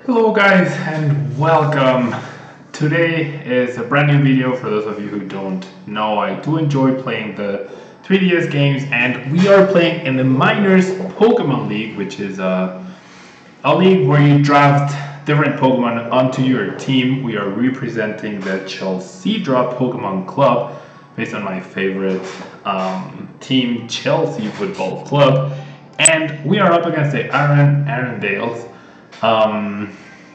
Hello guys and welcome. Today is a brand new video for those of you who don't know. I do enjoy playing the 3DS games and we are playing in the Minors Pokemon League, which is a league where you draft different Pokemon onto your team. We are representing the Chelseadra Pokemon Club based on my favorite team, Chelsea Football Club. And we are up against the Allendales.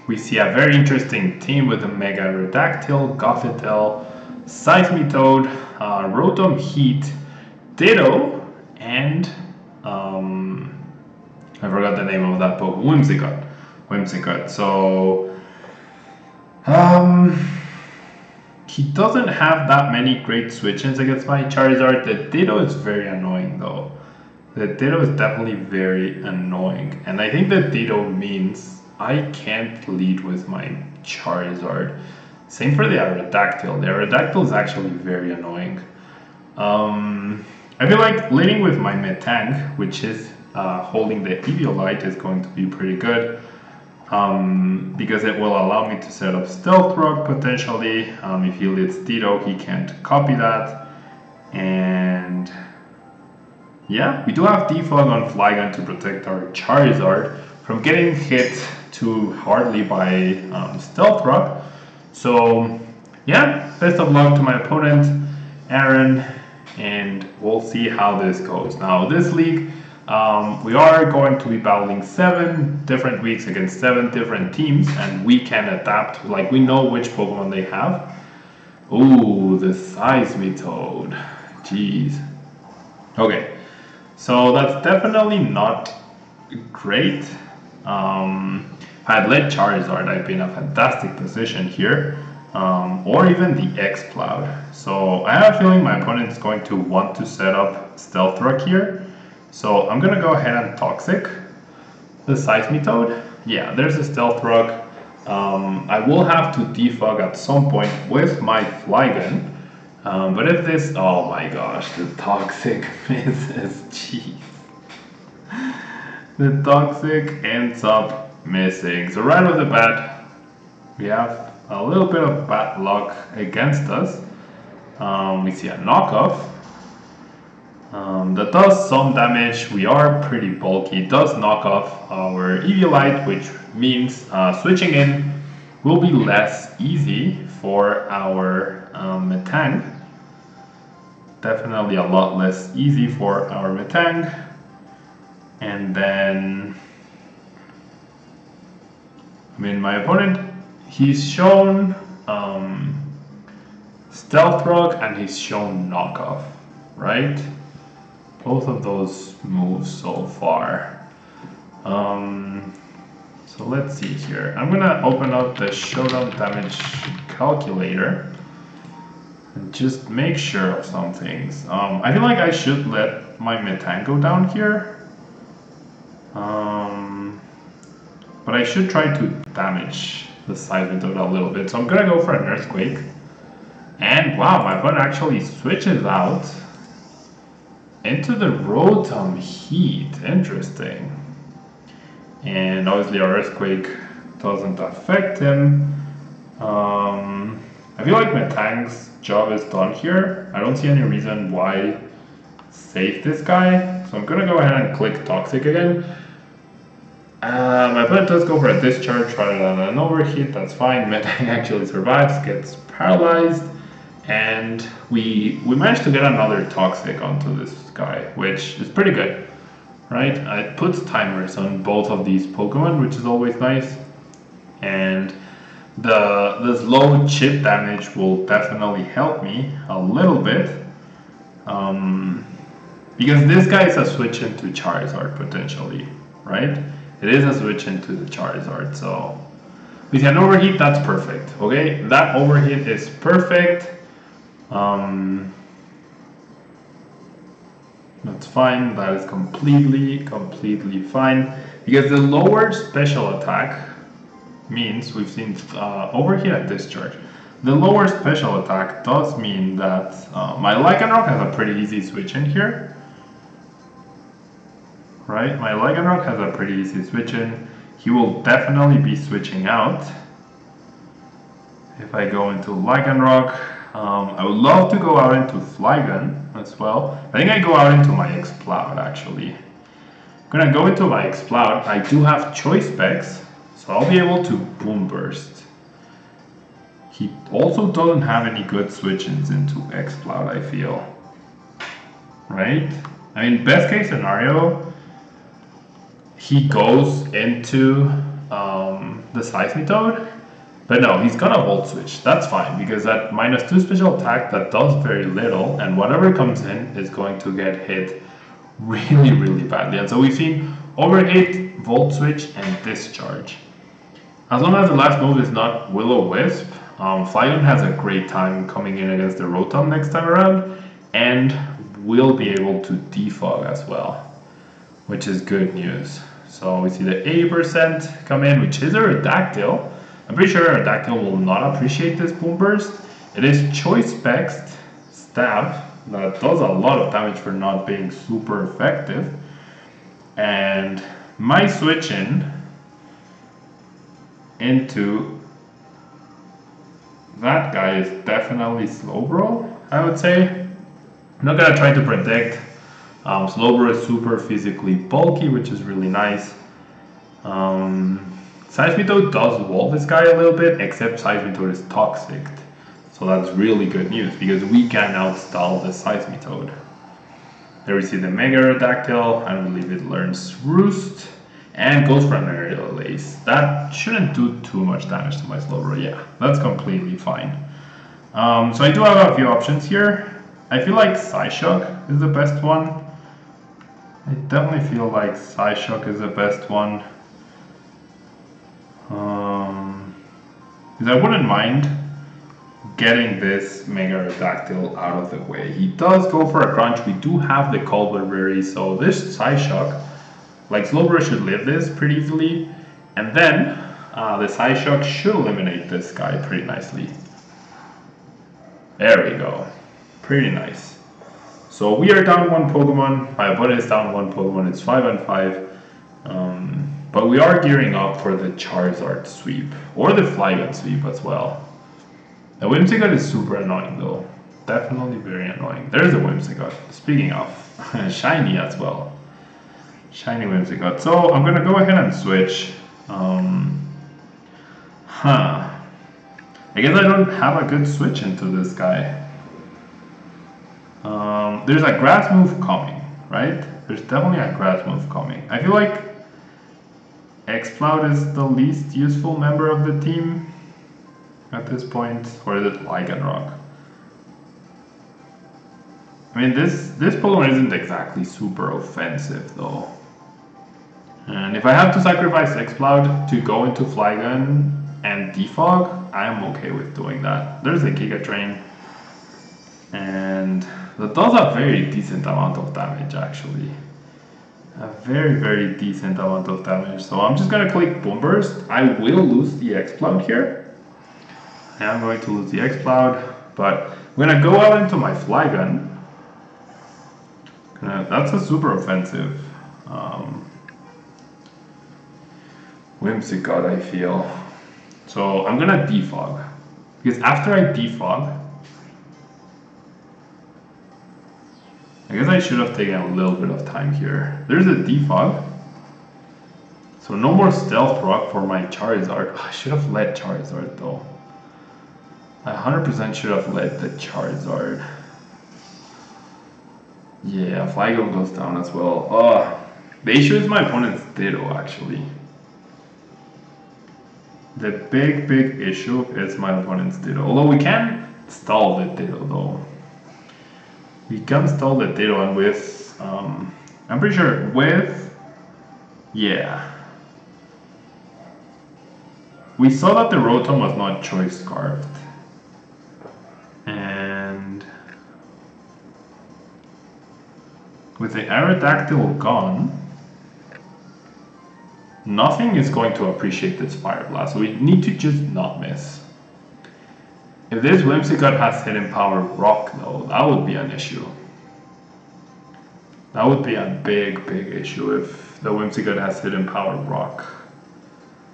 We see a very interesting team with a Mega Redactyl, Gothitelle, Seismitoad, Rotom Heat, Ditto, and I forgot the name of that Pokemon, Whimsicott. So he doesn't have that many great switch-ins against my Charizard. The Ditto is very annoying though. The Ditto is definitely very annoying, and I think the Ditto means I can't lead with my Charizard. Same for the Aerodactyl. The Aerodactyl is actually very annoying. I feel like leading with my Metang, which is holding the Eviolite, is going to be pretty good. Because it will allow me to set up Stealth Rock potentially. If he leads Ditto, he can't copy that. And yeah, we do have Defog on Flygon to protect our Charizard from getting hit too hardly by Stealth Rock. So yeah, best of luck to my opponent, Aaron, and we'll see how this goes. Now this league, we are going to be battling 7 different weeks against 7 different teams, and we can adapt, like we know which Pokemon they have. Ooh, the Seismitoad, jeez. Okay, so that's definitely not great. If I had led Charizard, I'd be in a fantastic position here, or even the X-Cloud. So I have a feeling my opponent is going to want to set up Stealth Rock here. So I'm going to go ahead and Toxic the Seismitoad. Yeah, there's a Stealth Rock. I will have to defog at some point with my Flygon. But if this, oh my gosh, the Toxic misses, jeez. The Toxic ends up missing. So right off the bat, we have a little bit of bad luck against us. We see a knockoff. That does some damage. We are pretty bulky. It does knock off our Eviolite, which means switching in will be less easy for our Metang. Definitely a lot less easy for our Metang. And then, I mean, my opponent, he's shown Stealth Rock and he's shown Knockoff, right? Both of those moves so far. So let's see here. I'm gonna open up the showdown damage calculator and just make sure of some things. I feel like I should let my Metang go down here. But I should try to damage the Seismitoad a little bit. So I'm gonna go for an Earthquake. And wow, my opponent actually switches out into the Rotom Heat. Interesting. And obviously our Earthquake doesn't affect him. I feel like Metang's job is done here. I don't see any reason why save this guy. So I'm gonna go ahead and click Toxic again. My opponent does go for a Discharge rather than an Overheat, that's fine. Metang actually survives, gets paralyzed, and we managed to get another Toxic onto this guy, which is pretty good, right? It puts timers on both of these Pokemon, which is always nice, and the slow chip damage will definitely help me a little bit, because this guy is a switch into Charizard potentially, right? It is a switch into the Charizard, so with an Overheat, that's perfect, okay? That Overheat is perfect. That's fine, that is completely fine. Because the lower special attack means, we've seen Overheat and Discharge. The lower special attack does mean that my Lycanroc has a pretty easy switch in here. Right, my Lycanroc has a pretty easy switch in. he will definitely be switching out. If I go into Lycanroc, I would love to go out into Flygon as well. I think I go out into my Exploud actually. I'm gonna go into my Exploud. I do have Choice Specs, so I'll be able to Boom Burst. He also doesn't have any good switch-ins into Exploud, I feel. Right? I mean, best case scenario, he goes into the Seismitoad, but no, he's gonna Volt Switch. That's fine, because that -2 special attack, that does very little, and whatever comes in is going to get hit really, really badly. And so we've seen Overhit, Volt Switch, and Discharge. As long as the last move is not Will-O-Wisp, Flygon has a great time coming in against the Rotom next time around, and will be able to defog as well, which is good news. So we see the 80% come in, which is a Redactyl. I'm pretty sure Redactyl will not appreciate this Boom Burst. It is Choice Specs Stab that does a lot of damage for not being super effective. And my switch in into that guy is definitely Slowbro, I would say. I'm not gonna try to predict. Slowbro is super physically bulky, which is really nice. Seismitoad does wall this guy a little bit, except Seismitoad is toxic. So that's really good news, because we can outstall the Seismitoad. There we see the Mega Redactyl. I believe it learns Roost and goes for an Aerial Ace. That shouldn't do too much damage to my Slowbro. Yeah, that's completely fine. So I do have a few options here. I feel like Psyshock is the best one. I definitely feel like Psyshock is the best one. Because I wouldn't mind getting this Mega Redactyl out of the way. He does go for a crunch. We do have the Colbert Berry, so this Psyshock, like Slowbro, should live this pretty easily. And then the Psyshock should eliminate this guy pretty nicely. There we go. Pretty nice. So we are down one Pokemon. My opponent is down one Pokemon. It's 5-5. But we are gearing up for the Charizard sweep, or the Flygon sweep as well. The Whimsicott is super annoying though. Definitely very annoying. There's a Whimsicott. Speaking of, shiny as well. Shiny Whimsicott. So I'm gonna go ahead and switch. I guess I don't have a good switch into this guy. There's a grass move coming, right? There's definitely a grass move coming. I feel like Exploud is the least useful member of the team at this point, or is it Lycanroc? I mean, this Pokemon isn't exactly super offensive though. And if I have to sacrifice Exploud to go into Flygon and defog, I am okay with doing that. There's a Giga Drain, and that does a very decent amount of damage actually. A very, very decent amount of damage. So I'm just gonna click Boom Burst. I will lose the Exploud here. I am going to lose the Exploud, but I'm gonna go out into my Flygon. That's a super offensive Whimsicott, I feel. So I'm gonna defog, because after I defog, I guess I should have taken a little bit of time here. There's a defog, so no more Stealth Rock for my Charizard. I should have led Charizard though. I 100% should have led the Charizard. Yeah, Flygon goes down as well. The issue is my opponent's Ditto actually. The big issue is my opponent's Ditto. Although we can stall the Ditto though. We can stall the Ditto, and with, I'm pretty sure with, yeah. We saw that the Rotom was not Choice Scarfed. And with the Aerodactyl gone, nothing is going to appreciate this Fire Blast. So we need to just not miss. If this Whimsicott has Hidden Power Rock though, that would be an issue. That would be a big issue if the Whimsicott has Hidden Power Rock.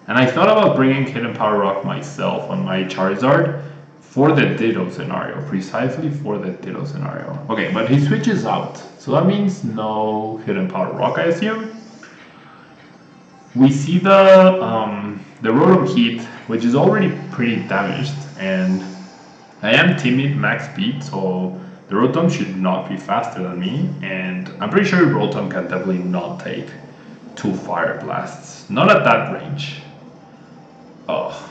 And I thought about bringing Hidden Power Rock myself on my Charizard for the Ditto scenario, precisely for the Ditto scenario. Okay, but he switches out, so that means no Hidden Power Rock, I assume. We see the Rotom Heat, which is already pretty damaged, and I am timid max speed, so the Rotom should not be faster than me, and I'm pretty sure Rotom can definitely not take 2 Fire Blasts. Not at that range. Oh.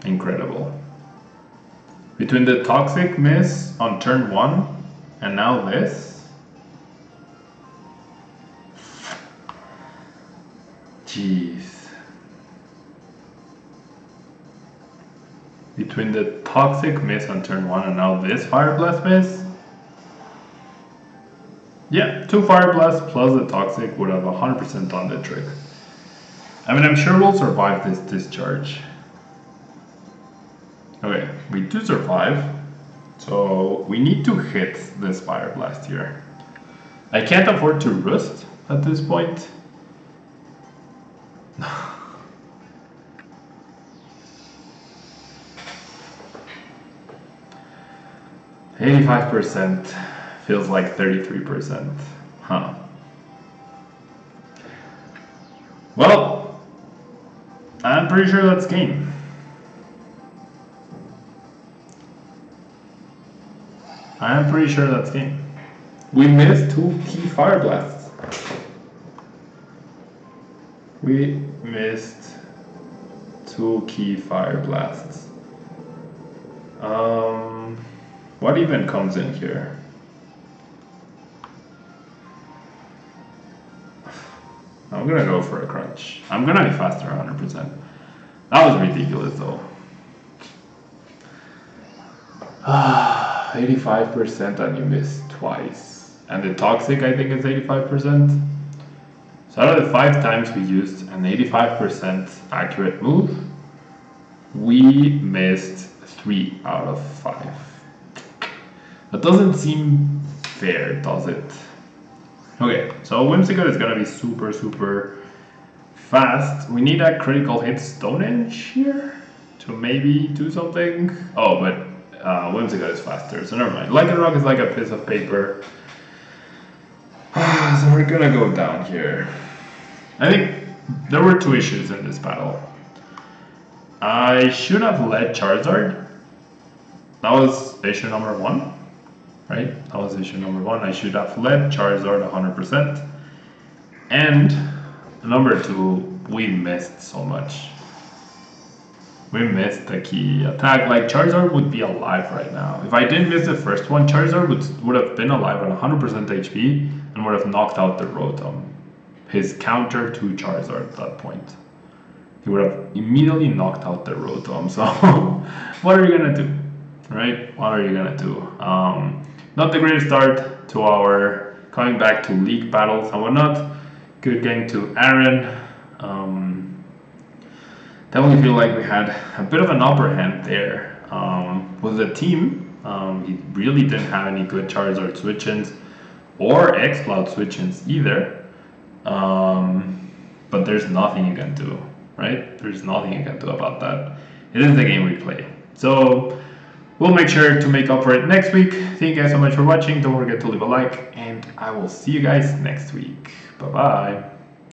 Incredible. Between the Toxic Miss on turn 1 and now this. Jeez. Between the Toxic Miss on turn 1 and now this Fire Blast Miss. Yeah, 2 Fire Blasts plus the Toxic would have 100% done the trick. I mean, I'm sure we'll survive this discharge. Okay, we do survive. So we need to hit this Fire Blast here. I can't afford to rust at this point. 85% feels like 33%. Huh. Well, I'm pretty sure that's game. I'm pretty sure that's game. We missed 2 key Fire Blasts. We missed 2 key Fire Blasts. What even comes in here? I'm gonna go for a crunch. I'm gonna be faster 100%. That was ridiculous though. 85% and you missed twice. And the Toxic I think is 85%. So out of the 5 times we used an 85% accurate move, we missed 3 out of 5. That doesn't seem fair, does it? Okay, so Whimsicott is gonna be super fast. We need a critical hit Stonehenge here to maybe do something. Oh, but Whimsicott is faster, so never mind. Lycanroc is like a piece of paper. So we're gonna go down here. I think there were 2 issues in this battle. I should have led Charizard. That was issue number 1. Right? That was issue number 1. I should have led Charizard 100%. And number 2, we missed so much. We missed the key attack. Like, Charizard would be alive right now. If I didn't miss the first one, Charizard would have been alive at 100% HP and would have knocked out the Rotom. His counter to Charizard at that point. He would have immediately knocked out the Rotom. So, what are you gonna do? Right? What are you gonna do? Not the greatest start to our coming back to league battles and whatnot. Good game to Aaron. Definitely feel like we had a bit of an upper hand there with the team. He really didn't have any good Charizard switch-ins or X-Cloud switch-ins either. But there's nothing you can do, right? There's nothing you can do about that. It is the game we play. So we'll make sure to make up for it next week. Thank you guys so much for watching. Don't forget to leave a like, and I will see you guys next week. Bye-bye.